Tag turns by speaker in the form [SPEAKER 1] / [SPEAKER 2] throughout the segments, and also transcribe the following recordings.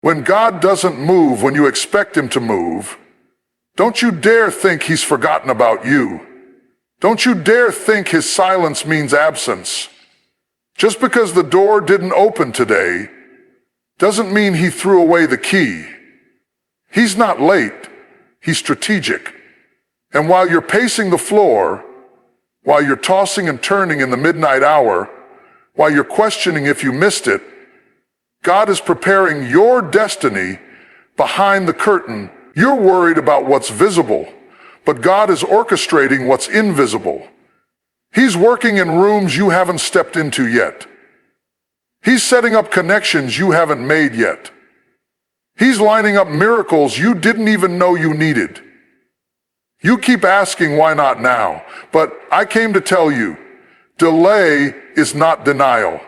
[SPEAKER 1] When God doesn't move when you expect him to move, don't you dare think he's forgotten about you. Don't you dare think his silence means absence. Just because the door didn't open today doesn't mean he threw away the key. He's not late, he's strategic. And while you're pacing the floor, while you're tossing and turning in the midnight hour, while you're questioning if you missed it, God is preparing your destiny behind the curtain. You're worried about what's visible, but God is orchestrating what's invisible. He's working in rooms you haven't stepped into yet. He's setting up connections you haven't made yet. He's lining up miracles you didn't even know you needed. You keep asking why not now, but I came to tell you, delay is not denial.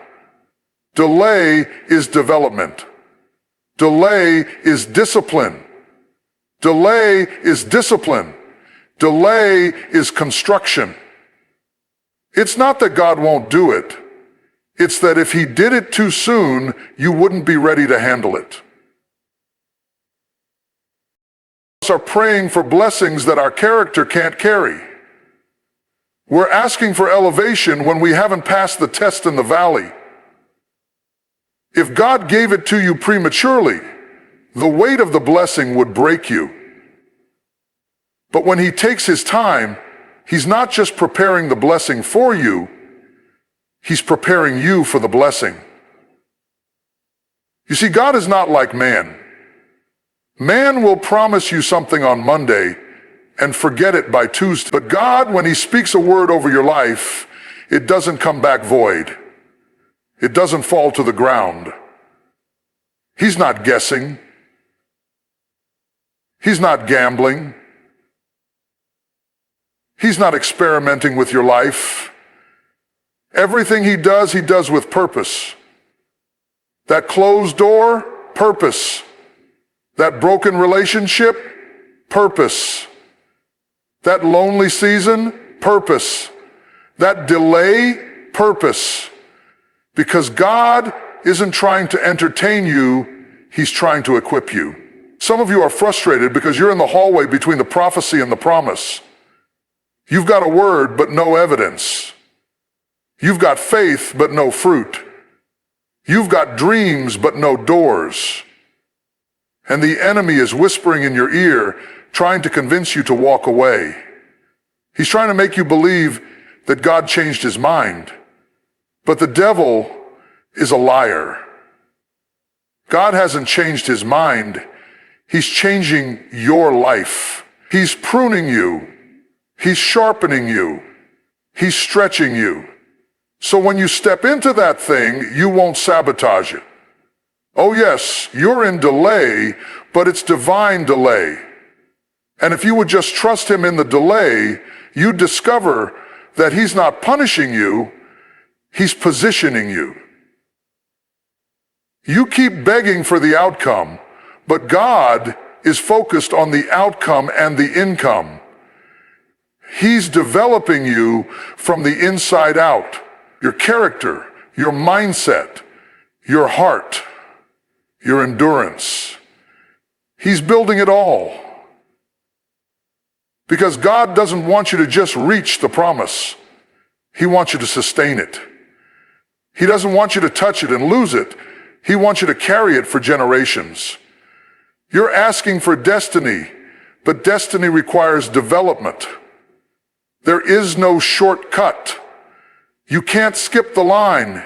[SPEAKER 1] Delay is development. Delay is discipline. Delay is discipline. Delay is construction. It's not that God won't do it. It's that if he did it too soon, you wouldn't be ready to handle it. We are praying for blessings that our character can't carry. We're asking for elevation when we haven't passed the test in the valley. If God gave it to you prematurely, the weight of the blessing would break you. But when he takes his time, he's not just preparing the blessing for you, he's preparing you for the blessing. You see, God is not like man. Man will promise you something on Monday and forget it by Tuesday. But God, when he speaks a word over your life, it doesn't come back void. It doesn't fall to the ground. He's not guessing. He's not gambling. He's not experimenting with your life. Everything he does with purpose. That closed door, purpose. That broken relationship, purpose. That lonely season, purpose. That delay, purpose. Because God isn't trying to entertain you, he's trying to equip you. Some of you are frustrated because you're in the hallway between the prophecy and the promise. You've got a word, but no evidence. You've got faith, but no fruit. You've got dreams, but no doors. And the enemy is whispering in your ear, trying to convince you to walk away. He's trying to make you believe that God changed his mind. But the devil is a liar. God hasn't changed his mind. He's changing your life. He's pruning you. He's sharpening you. He's stretching you. So when you step into that thing, you won't sabotage it. Oh yes, you're in delay, but it's divine delay. And if you would just trust him in the delay, you'd discover that he's not punishing you, he's positioning you. You keep begging for the outcome, but God is focused on the outcome and the income. He's developing you from the inside out. Your character, your mindset, your heart, your endurance. He's building it all. Because God doesn't want you to just reach the promise. He wants you to sustain it. He doesn't want you to touch it and lose it. He wants you to carry it for generations. You're asking for destiny, but destiny requires development. There is no shortcut. You can't skip the line.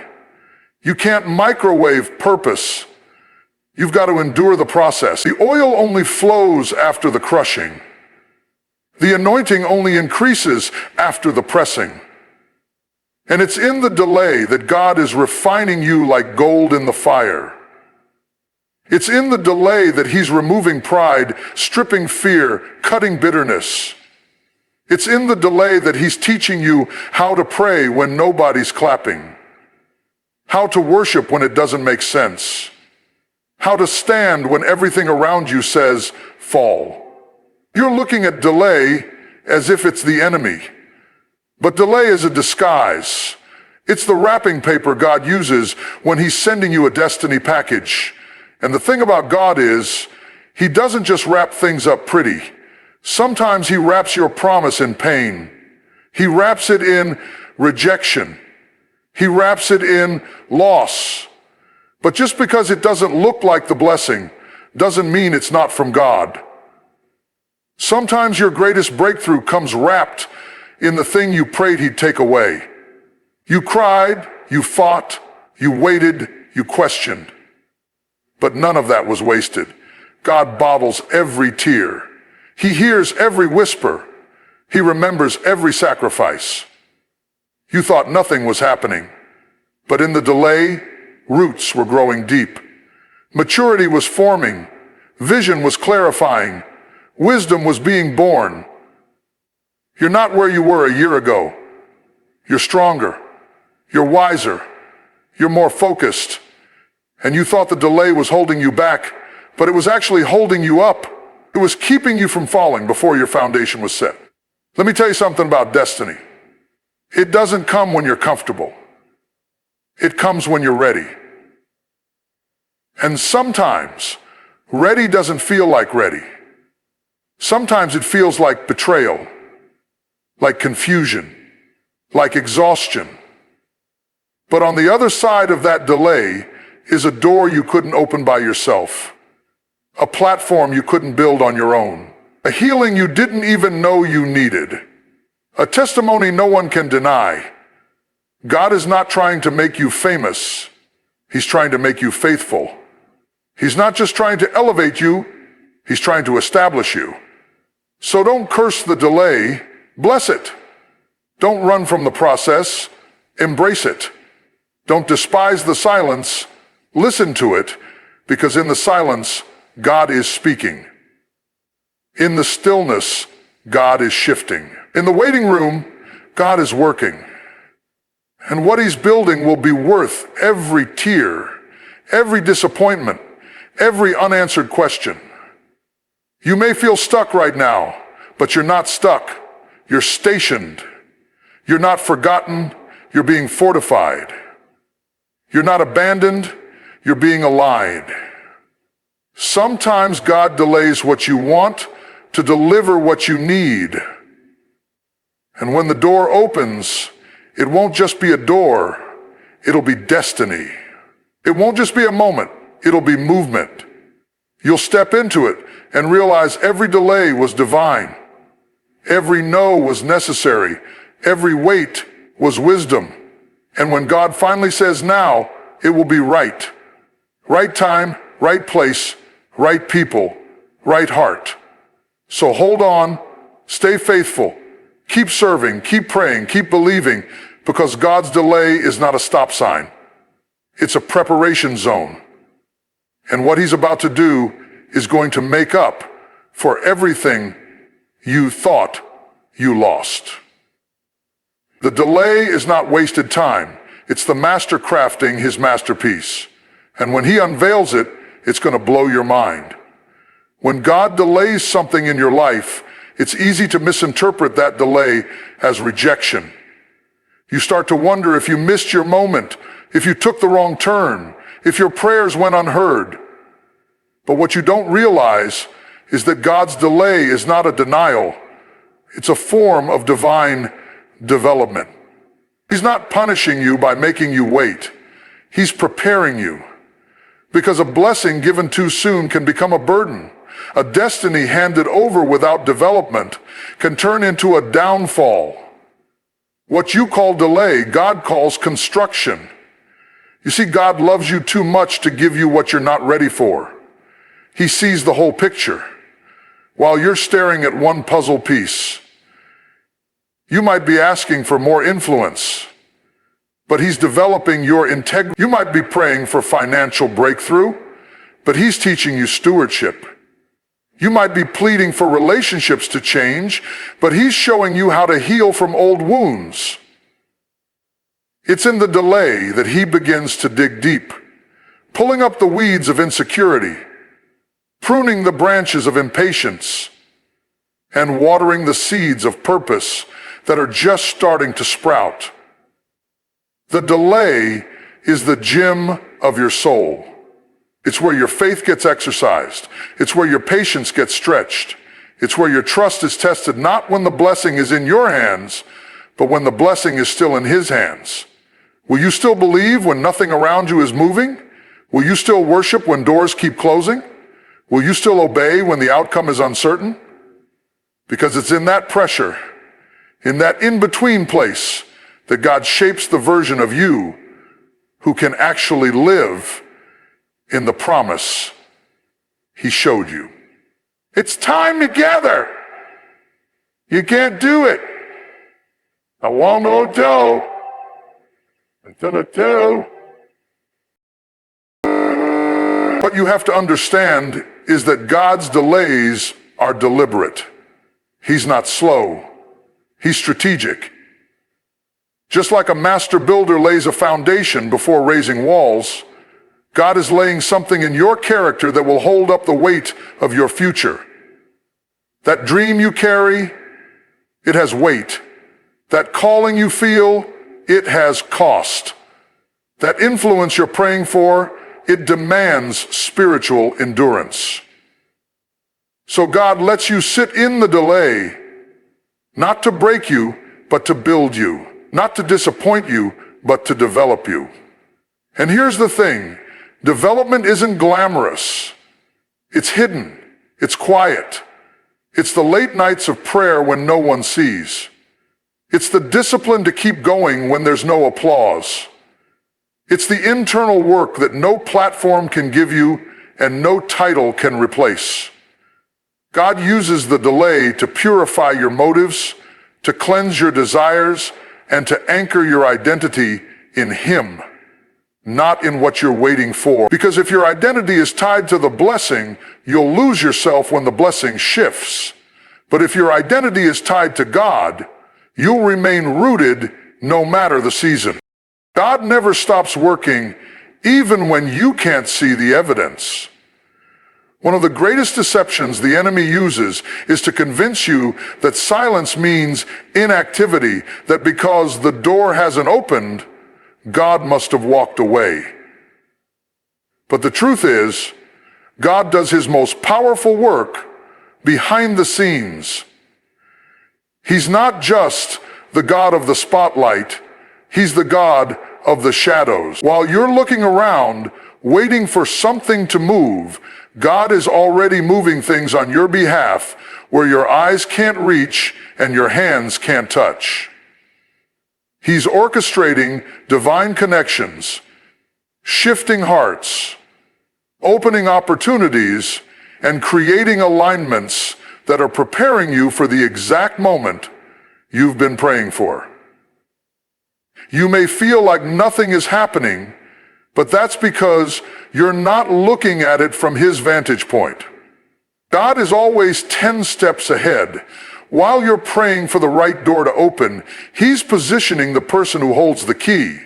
[SPEAKER 1] You can't microwave purpose. You've got to endure the process. The oil only flows after the crushing. The anointing only increases after the pressing. And it's in the delay that God is refining you like gold in the fire. It's in the delay that he's removing pride, stripping fear, cutting bitterness. It's in the delay that he's teaching you how to pray when nobody's clapping, how to worship when it doesn't make sense, how to stand when everything around you says, fall. You're looking at delay as if it's the enemy. But delay is a disguise. It's the wrapping paper God uses when he's sending you a destiny package. And the thing about God is, he doesn't just wrap things up pretty. Sometimes he wraps your promise in pain. He wraps it in rejection. He wraps it in loss. But just because it doesn't look like the blessing doesn't mean it's not from God. Sometimes your greatest breakthrough comes wrapped in the thing you prayed he'd take away. You cried, you fought, you waited, you questioned. But none of that was wasted. God bottles every tear. He hears every whisper. He remembers every sacrifice. You thought nothing was happening, but in the delay, roots were growing deep. Maturity was forming. Vision was clarifying. Wisdom was being born. You're not where you were a year ago. You're stronger. You're wiser. You're more focused. And you thought the delay was holding you back, but it was actually holding you up. It was keeping you from falling before your foundation was set. Let me tell you something about destiny. It doesn't come when you're comfortable. It comes when you're ready. And sometimes, ready doesn't feel like ready. Sometimes it feels like betrayal, like confusion, like exhaustion. But on the other side of that delay is a door you couldn't open by yourself, a platform you couldn't build on your own, a healing you didn't even know you needed, a testimony no one can deny. God is not trying to make you famous. He's trying to make you faithful. He's not just trying to elevate you, he's trying to establish you. So don't curse the delay, bless it. Don't run from the process, embrace it. Don't despise the silence, listen to it, because in the silence, God is speaking. In the stillness, God is shifting. In the waiting room, God is working. And what he's building will be worth every tear, every disappointment, every unanswered question. You may feel stuck right now, but you're not stuck. You're stationed. You're not forgotten. You're being fortified. You're not abandoned. You're being aligned. Sometimes God delays what you want to deliver what you need. And when the door opens, it won't just be a door, it'll be destiny. It won't just be a moment, it'll be movement. You'll step into it and realize every delay was divine. Every no was necessary. Every wait was wisdom. And when God finally says now, it will be right. Right time, right place, right people, right heart. So hold on, stay faithful, keep serving, keep praying, keep believing, because God's delay is not a stop sign. It's a preparation zone. And what he's about to do is going to make up for everything you thought you lost. The delay is not wasted time. It's the master crafting his masterpiece. And when he unveils it, it's going to blow your mind. When God delays something in your life, it's easy to misinterpret that delay as rejection. You start to wonder if you missed your moment, if you took the wrong turn, if your prayers went unheard. But what you don't realize is that God's delay is not a denial. It's a form of divine development. He's not punishing you by making you wait. He's preparing you. Because a blessing given too soon can become a burden. A destiny handed over without development can turn into a downfall. What you call delay, God calls construction. You see, God loves you too much to give you what you're not ready for. He sees the whole picture. While you're staring at one puzzle piece, you might be asking for more influence, but he's developing your integrity. You might be praying for financial breakthrough, but he's teaching you stewardship. You might be pleading for relationships to change, but he's showing you how to heal from old wounds. It's in the delay that he begins to dig deep, pulling up the weeds of insecurity, pruning the branches of impatience, and watering the seeds of purpose that are just starting to sprout. The delay is the gym of your soul. It's where your faith gets exercised. It's where your patience gets stretched. It's where your trust is tested, not when the blessing is in your hands, but when the blessing is still in his hands. Will you still believe when nothing around you is moving? Will you still worship when doors keep closing? Will you still obey when the outcome is uncertain? Because it's in that pressure, in that in-between place, that God shapes the version of you who can actually live in the promise he showed you. It's time together. You can't do it. I want no dough until the dough. What you have to understand is that God's delays are deliberate. He's not slow. He's strategic. Just like a master builder lays a foundation before raising walls, God is laying something in your character that will hold up the weight of your future. That dream you carry, it has weight. That calling you feel, it has cost. That influence you're praying for, it demands spiritual endurance. So God lets you sit in the delay, not to break you, but to build you. Not to disappoint you, but to develop you. And here's the thing, development isn't glamorous. It's hidden. It's quiet. It's the late nights of prayer when no one sees. It's the discipline to keep going when there's no applause. It's the internal work that no platform can give you and no title can replace. God uses the delay to purify your motives, to cleanse your desires, and to anchor your identity in him, not in what you're waiting for. Because if your identity is tied to the blessing, you'll lose yourself when the blessing shifts. But if your identity is tied to God, you'll remain rooted no matter the season. God never stops working, even when you can't see the evidence. One of the greatest deceptions the enemy uses is to convince you that silence means inactivity, that because the door hasn't opened, God must have walked away. But the truth is, God does his most powerful work behind the scenes. He's not just the God of the spotlight, he's the God of the shadows. While you're looking around, waiting for something to move, God is already moving things on your behalf where your eyes can't reach and your hands can't touch. He's orchestrating divine connections, shifting hearts, opening opportunities, and creating alignments that are preparing you for the exact moment you've been praying for. You may feel like nothing is happening, but that's because you're not looking at it from his vantage point. God is always 10 steps ahead. While you're praying for the right door to open, he's positioning the person who holds the key.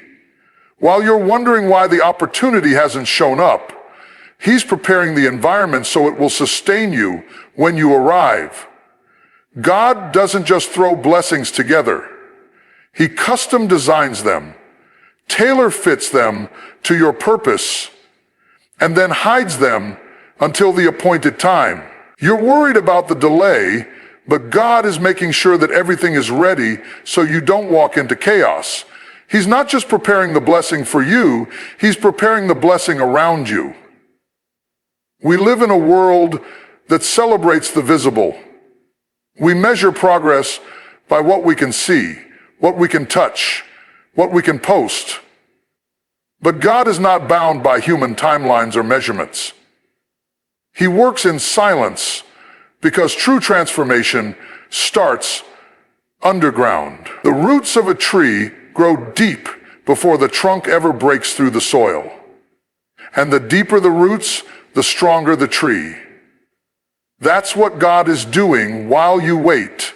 [SPEAKER 1] While you're wondering why the opportunity hasn't shown up, he's preparing the environment so it will sustain you when you arrive. God doesn't just throw blessings together. He custom designs them, tailor fits them to your purpose, and then hides them until the appointed time. You're worried about the delay, but God is making sure that everything is ready so you don't walk into chaos. He's not just preparing the blessing for you, he's preparing the blessing around you. We live in a world that celebrates the visible. We measure progress by what we can see, what we can touch, what we can post. But God is not bound by human timelines or measurements. He works in silence because true transformation starts underground. The roots of a tree grow deep before the trunk ever breaks through the soil. And the deeper the roots, the stronger the tree. That's what God is doing while you wait.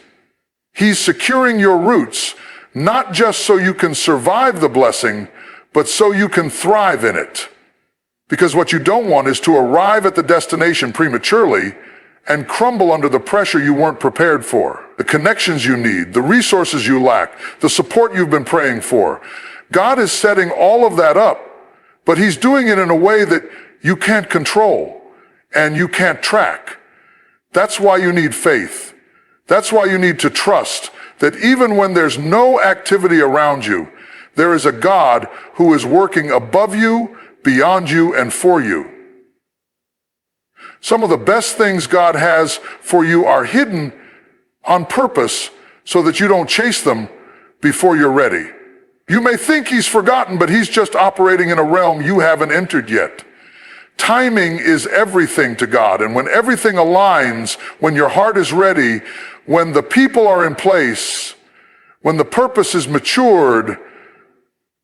[SPEAKER 1] He's securing your roots, not just so you can survive the blessing, but so you can thrive in it. Because what you don't want is to arrive at the destination prematurely and crumble under the pressure you weren't prepared for. The connections you need, the resources you lack, the support you've been praying for. God is setting all of that up, but he's doing it in a way that you can't control and you can't track. That's why you need faith. That's why you need to trust that even when there's no activity around you, there is a God who is working above you, beyond you, and for you. Some of the best things God has for you are hidden on purpose so that you don't chase them before you're ready. You may think he's forgotten, but he's just operating in a realm you haven't entered yet. Timing is everything to God, and when everything aligns, when your heart is ready, when the people are in place, when the purpose is matured,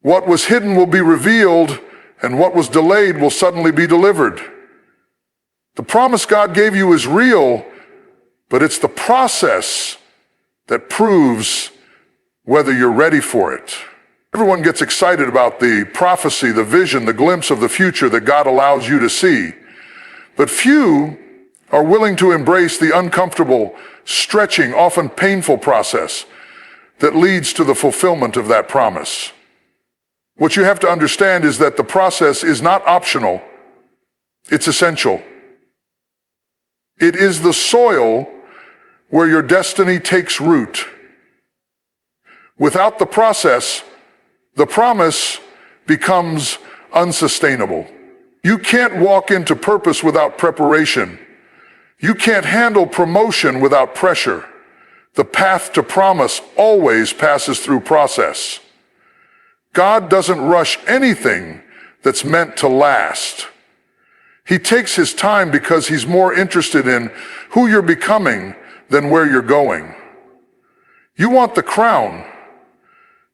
[SPEAKER 1] what was hidden will be revealed, and what was delayed will suddenly be delivered. The promise God gave you is real, but it's the process that proves whether you're ready for it. Everyone gets excited about the prophecy, the vision, the glimpse of the future that God allows you to see. But few are willing to embrace the uncomfortable, stretching, often painful process that leads to the fulfillment of that promise. What you have to understand is that the process is not optional, it's essential. It is the soil where your destiny takes root. Without the process, the promise becomes unsustainable. You can't walk into purpose without preparation. You can't handle promotion without pressure. The path to promise always passes through process. God doesn't rush anything that's meant to last. He takes his time because he's more interested in who you're becoming than where you're going. You want the crown,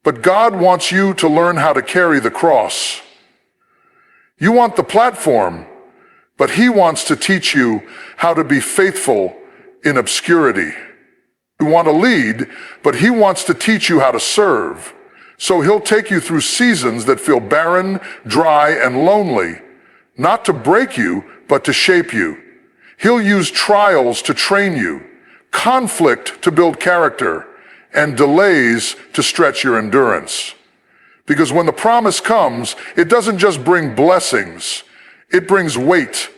[SPEAKER 1] but God wants you to learn how to carry the cross. You want the platform, but he wants to teach you how to be faithful in obscurity. You want to lead, but he wants to teach you how to serve. So he'll take you through seasons that feel barren, dry, and lonely, not to break you, but to shape you. He'll use trials to train you, conflict to build character, and delays to stretch your endurance. Because when the promise comes, it doesn't just bring blessings, it brings weight.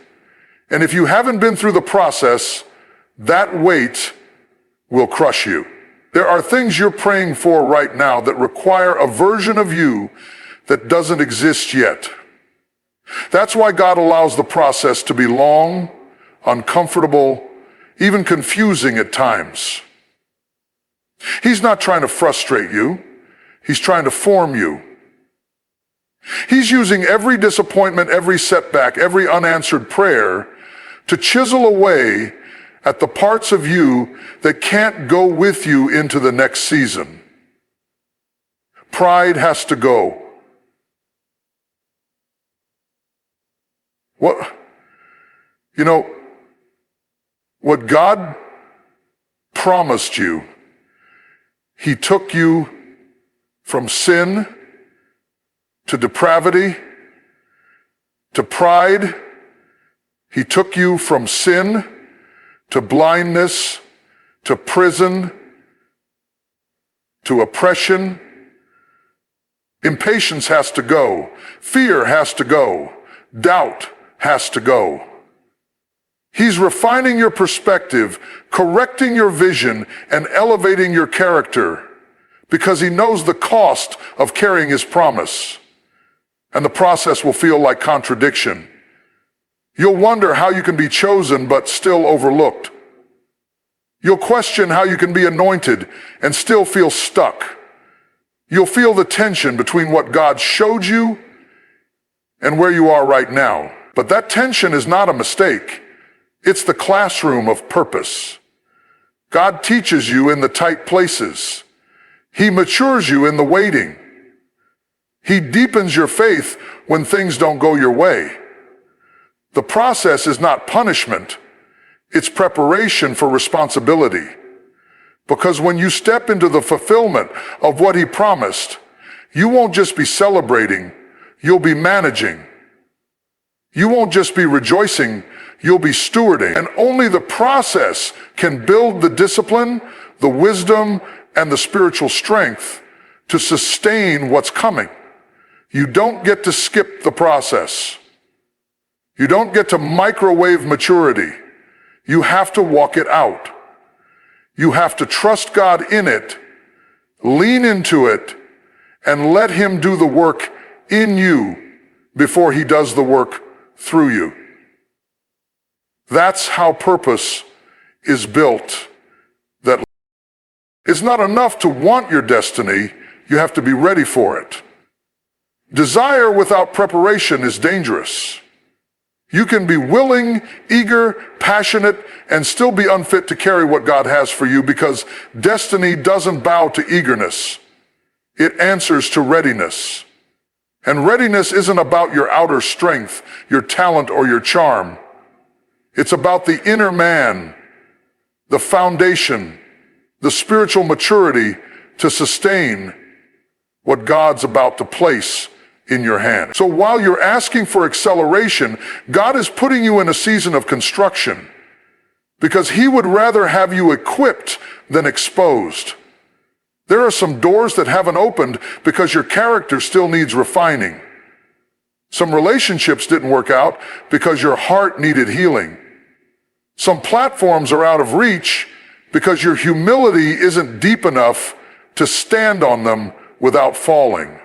[SPEAKER 1] And if you haven't been through the process, that weight will crush you. There are things you're praying for right now that require a version of you that doesn't exist yet. That's why God allows the process to be long, uncomfortable, even confusing at times. He's not trying to frustrate you. He's trying to form you. He's using every disappointment, every setback, every unanswered prayer to chisel away at the parts of you that can't go with you into the next season. Pride has to go. What God promised you, he took you from sin to depravity to pride. He took you from sin to blindness to prison to oppression. Impatience has to go. Fear has to go. Doubt has to go. He's refining your perspective, correcting your vision, and elevating your character because he knows the cost of carrying his promise. And the process will feel like contradiction. You'll wonder how you can be chosen but still overlooked. You'll question how you can be anointed and still feel stuck. You'll feel the tension between what God showed you and where you are right now. But that tension is not a mistake. It's the classroom of purpose. God teaches you in the tight places. He matures you in the waiting. He deepens your faith when things don't go your way. The process is not punishment. It's preparation for responsibility. Because when you step into the fulfillment of what he promised, you won't just be celebrating, you'll be managing. You won't just be rejoicing, you'll be stewarding. And only the process can build the discipline, the wisdom, and the spiritual strength to sustain what's coming. You don't get to skip the process. You don't get to microwave maturity. You have to walk it out. You have to trust God in it, lean into it, and let Him do the work in you before He does the work through you. That's how purpose is built. That it's not enough to want your destiny, you have to be ready for it. Desire without preparation is dangerous. You can be willing, eager, passionate, and still be unfit to carry what God has for you, because destiny doesn't bow to eagerness. It answers to readiness. And readiness isn't about your outer strength, your talent, or your charm. It's about the inner man, the foundation, the spiritual maturity to sustain what God's about to place in your hand. So while you're asking for acceleration, God is putting you in a season of construction, because He would rather have you equipped than exposed. There are some doors that haven't opened because your character still needs refining. Some relationships didn't work out because your heart needed healing. Some platforms are out of reach because your humility isn't deep enough to stand on them without falling.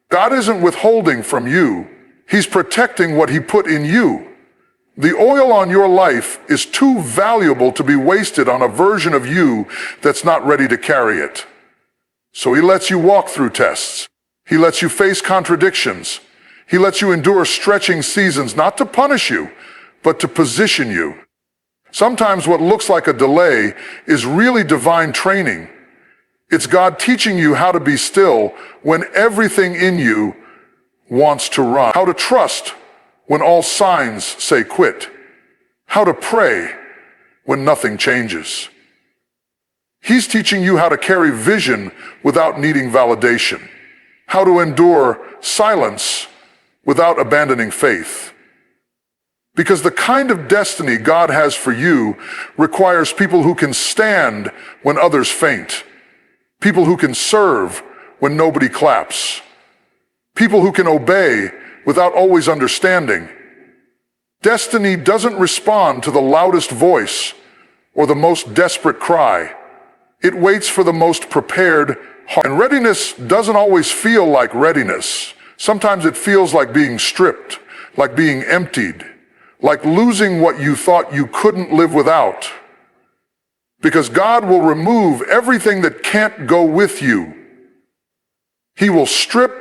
[SPEAKER 1] God isn't withholding from you. He's protecting what He put in you. The oil on your life is too valuable to be wasted on a version of you that's not ready to carry it. So He lets you walk through tests. He lets you face contradictions. He lets you endure stretching seasons, not to punish you, but to position you. Sometimes what looks like a delay is really divine training. It's God teaching you how to be still when everything in you wants to run. How to trust when all signs say quit. How to pray when nothing changes. He's teaching you how to carry vision without needing validation. How to endure silence without abandoning faith. Because the kind of destiny God has for you requires people who can stand when others faint. People who can serve when nobody claps. People who can obey without always understanding. Destiny doesn't respond to the loudest voice or the most desperate cry. It waits for the most prepared heart. And readiness doesn't always feel like readiness. Sometimes it feels like being stripped, like being emptied, like losing what you thought you couldn't live without. Because God will remove everything that can't go with you. He will strip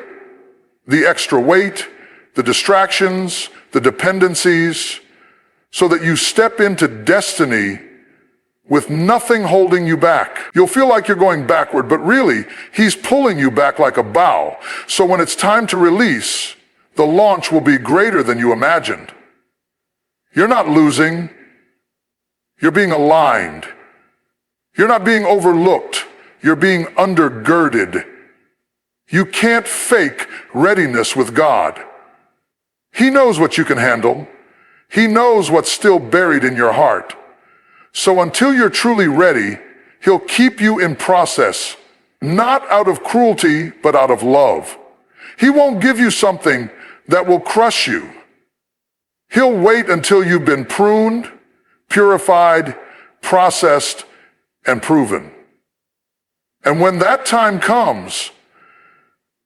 [SPEAKER 1] the extra weight, the distractions, the dependencies, so that you step into destiny with nothing holding you back. You'll feel like you're going backward, but really, He's pulling you back like a bow. So when it's time to release, the launch will be greater than you imagined. You're not losing. You're being aligned. You're not being overlooked. You're being undergirded. You can't fake readiness with God. He knows what you can handle. He knows what's still buried in your heart. So until you're truly ready, He'll keep you in process, not out of cruelty, but out of love. He won't give you something that will crush you. He'll wait until you've been pruned, purified, processed, and proven. And when that time comes,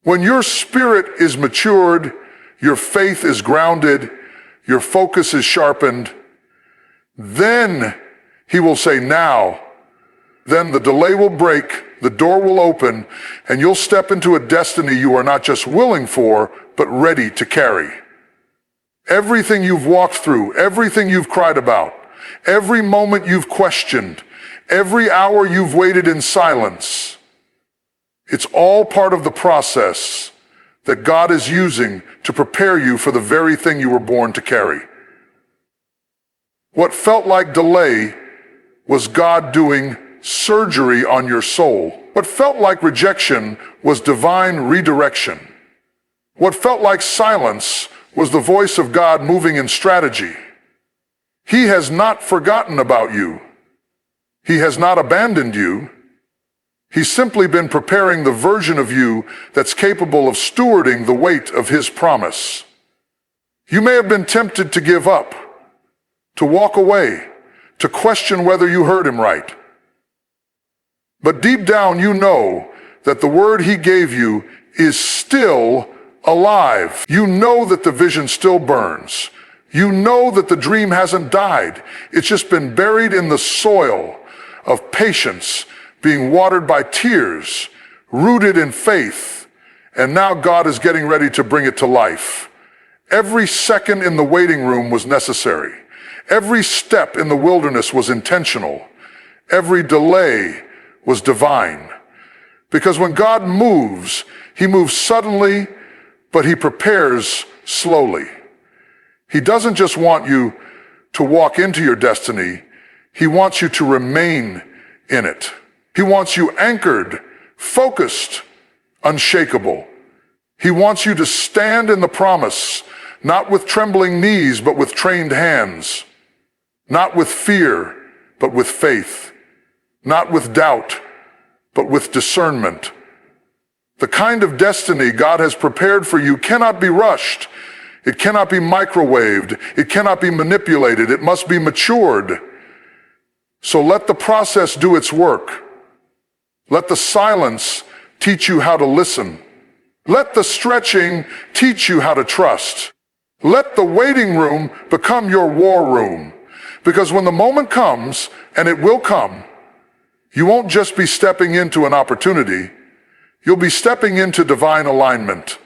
[SPEAKER 1] when your spirit is matured, your faith is grounded, your focus is sharpened, then He will say, now. Then the delay will break, the door will open, and you'll step into a destiny you are not just willing for, but ready to carry. Everything you've walked through, everything you've cried about, every moment you've questioned, every hour you've waited in silence, it's all part of the process that God is using to prepare you for the very thing you were born to carry. What felt like delay was God doing surgery on your soul. What felt like rejection was divine redirection. What felt like silence was the voice of God moving in strategy. He has not forgotten about you. He has not abandoned you. He's simply been preparing the version of you that's capable of stewarding the weight of His promise. You may have been tempted to give up, to walk away, to question whether you heard him right. But deep down you know that the word he gave you is still alive. You know that the vision still burns. You know that the dream hasn't died. It's just been buried in the soil of patience, being watered by tears, rooted in faith, and now God is getting ready to bring it to life. Every second in the waiting room was necessary. Every step in the wilderness was intentional. Every delay was divine. Because when God moves, he moves suddenly, but he prepares slowly. He doesn't just want you to walk into your destiny. He wants you to remain in it. He wants you anchored, focused, unshakable. He wants you to stand in the promise, not with trembling knees, but with trained hands. Not with fear, but with faith. Not with doubt, but with discernment. The kind of destiny God has prepared for you cannot be rushed. It cannot be microwaved. It cannot be manipulated. It must be matured. So let the process do its work. Let the silence teach you how to listen. Let the stretching teach you how to trust. Let the waiting room become your war room. Because when the moment comes, and it will come, you won't just be stepping into an opportunity. You'll be stepping into divine alignment.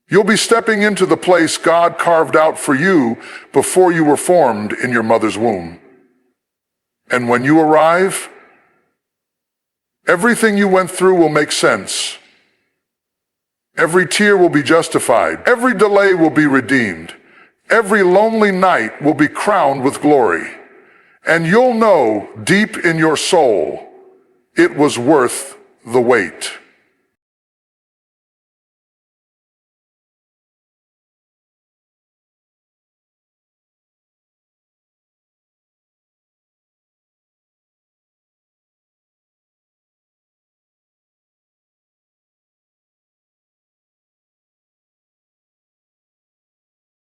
[SPEAKER 1] You'll be stepping into the place God carved out for you before you were formed in your mother's womb. And when you arrive, everything you went through will make sense. Every tear will be justified. Every delay will be redeemed. Every lonely night will be crowned with glory. And you'll know deep in your soul, it was worth the wait.